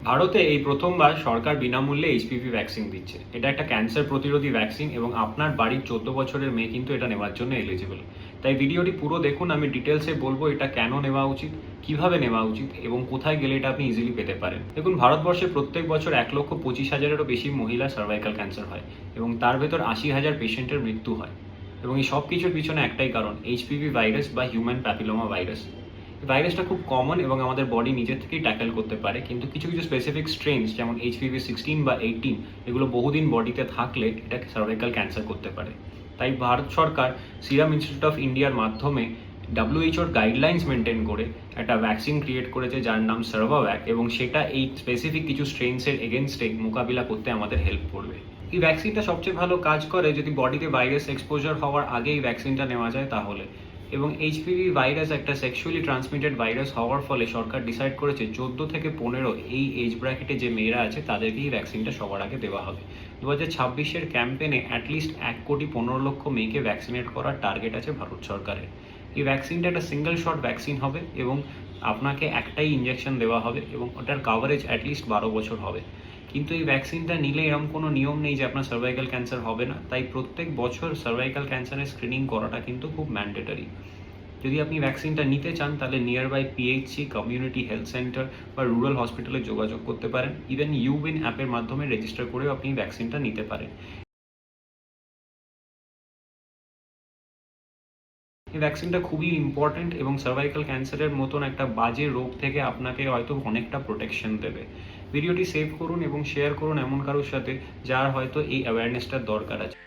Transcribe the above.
ভারতে এই প্রথমবার সরকার বিনামূল্যে এইচপিভি ভ্যাকসিন দিচ্ছে। এটা একটা ক্যান্সার প্রতিরোধী ভ্যাকসিন এবং আপনার বাড়ির 14 বছরের মেয়ে কিন্তু এটা নেওয়ার জন্য এলিজিবল। তাই ভিডিওটি পুরো দেখুন, আমি ডিটেলসে বলবো এটা কেন নেওয়া উচিত, কিভাবে নেওয়া উচিত এবং কোথায় গেলে এটা আপনি ইজিলি পেতে পারেন। দেখুন, ভারতবর্ষে প্রত্যেক বছর 1,25,000-এরও বেশি মহিলা সার্ভাইকাল ক্যান্সার হয় এবং তার ভেতর 80,000 পেশেন্টের মৃত্যু হয়। এবং এই সব কিছুর পিছনে একটাই কারণ, এইচপিভি ভাইরাস বা হিউম্যান প্যাপিলোমা ভাইরাস। ভাইরাসটা খুব কমন এবং আমাদের বডি নিজের থেকেই ট্যাকেল করতে পারে, কিন্তু কিছু কিছু স্পেসিফিক স্ট্রেনস যেমন HPV-16 বা 18 এগুলো বহুদিন বডিতে থাকলে এটাকে সার্ভাইকাল ক্যান্সার করতে পারে। তাই ভারত সরকার সিরাম ইনস্টিটিউট অফ ইন্ডিয়ার মাধ্যমে WHO গাইডলাইন্স মেনটেন করে একটা ভ্যাকসিন ক্রিয়েট করেছে যার নাম সার্ভাভ্যাক, এবং সেটা এই স্পেসিফিক কিছু স্ট্রেনসের এগেনস্টে মোকাবিলা করতে আমাদের হেল্প করবে। এই ভ্যাকসিনটা সবচেয়ে ভালো কাজ করে যদি বডিতে ভাইরাস এক্সপোজার হওয়ার আগে এই ভ্যাকসিনটা নেওয়া যায় তাহলে। এবং HPV ভাইরাস একটা সেক্সুয়ালি ট্রান্সমিটেড ভাইরাস হওয়ার ফলে সরকার ডিসাইড করেছে 14 থেকে 15 এই এজ ব্র্যাকেটে যে মেয়েরা আছে তাদেরকে এই ভ্যাকসিনটা সবার আগে দেওয়া হবে। 2026-এর ক্যাম্পেনে অ্যাটলিস্ট 1,15,00,000 মেয়েকে ভ্যাকসিনেট করার টার্গেট আছে ভারত সরকারের। এই ভ্যাকসিনটা একটা সিঙ্গেল শট ভ্যাকসিন হবে এবং আপনাকে একটাই ইঞ্জেকশন দেওয়া হবে এবং ওটার কাভারেজ অ্যাটলিস্ট 12 বছর হবে। কিন্তু এই ভ্যাকসিনটা নিলে এরকম কোনো নিয়ম নেই যে আপনার সার্ভাইকাল ক্যান্সার হবে না, তাই প্রত্যেক বছর সার্ভাইকাল ক্যান্সারের স্ক্রিনিং করাটা কিন্তু খুব ম্যান্ডেটরি। যদি আপনি ভ্যাকসিনটা নিতে চান তাহলে nearby PHC, community health centre বা রুরাল হসপিটালে যোগাযোগ করতে পারেন। ইভেন ইউবিন অ্যাপের মাধ্যমে রেজিস্টার করেও আপনি ভ্যাকসিনটা নিতে পারেন। এই ভ্যাকসিনটা খুবই ইম্পর্টেন্ট এবং সার্ভাইকাল ক্যান্সারের মতন একটা বাজে রোগ থেকে আপনাকে হয়তো অনেকটা প্রোটেকশন দেবে। ভিডিওটি সেভ করুন এবং শেয়ার করুন এমন কারোর সাথে যার হয়তো এই অ্যাওয়ারনেসটার দরকার আছে।